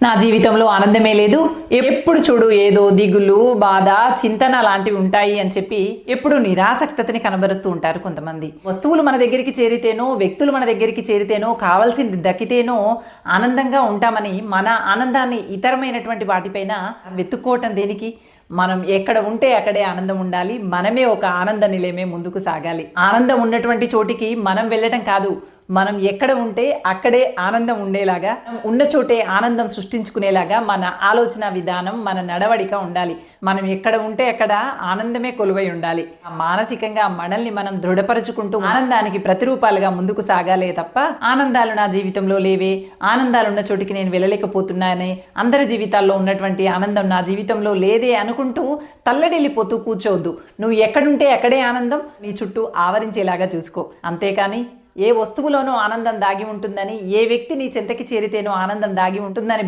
నా జీవితంలో ఆనందమే లేదు, ఎప్పుడు చూడు ఏదో దిగులు, బాధ, చింతన లాంటివి ఉంటాయి అని చెప్పి ఎప్పుడు నిరాసక్తతని కనబరుస్తూ ఉంటారు కొంతమంది. వస్తువులు మన దగ్గరికి చేరితేనో, వ్యక్తులు మన దగ్గరికి చేరితేనో, కావాల్సింది దక్కితేనో ఆనందంగా ఉంటామని మన ఆనందాన్ని ఇతరమైనటువంటి వాటిపైన వెతుక్కోవటం దేనికి? మనం ఎక్కడ ఉంటే అక్కడే ఆనందం ఉండాలి. మనమే ఒక ఆనంద నిలయమే ముందుకు సాగాలి. ఆనందం ఉన్నటువంటి చోటికి మనం వెళ్ళటం కాదు, మనం ఎక్కడ ఉంటే అక్కడే ఆనందం ఉండేలాగా, ఉన్న చోటే ఆనందం సృష్టించుకునేలాగా మన ఆలోచన విధానం, మన నడవడిక ఉండాలి. మనం ఎక్కడ ఉంటే అక్కడ ఆనందమే కొలువై ఉండాలి. మానసికంగా మనల్ని మనం దృఢపరుచుకుంటూ ఆనందానికి ప్రతిరూపాలుగా ముందుకు సాగాలే తప్ప, ఆనందాలు నా జీవితంలో లేవే, ఆనందాలు ఉన్న చోటికి నేను వెళ్ళలేకపోతున్నానే, అందరి జీవితాల్లో ఉన్నటువంటి ఆనందం నా జీవితంలో లేదే అనుకుంటూ తల్లడిల్లిపోతూ కూర్చోవద్దు. నువ్వు ఎక్కడుంటే అక్కడే ఆనందం నీ చుట్టూ ఆవరించేలాగా చూసుకో. అంతేకాని ఏ వస్తువులోనూ ఆనందం దాగి ఉంటుందని, ఏ వ్యక్తి నీ చెంతకి చేరితేనో ఆనందం దాగి ఉంటుందని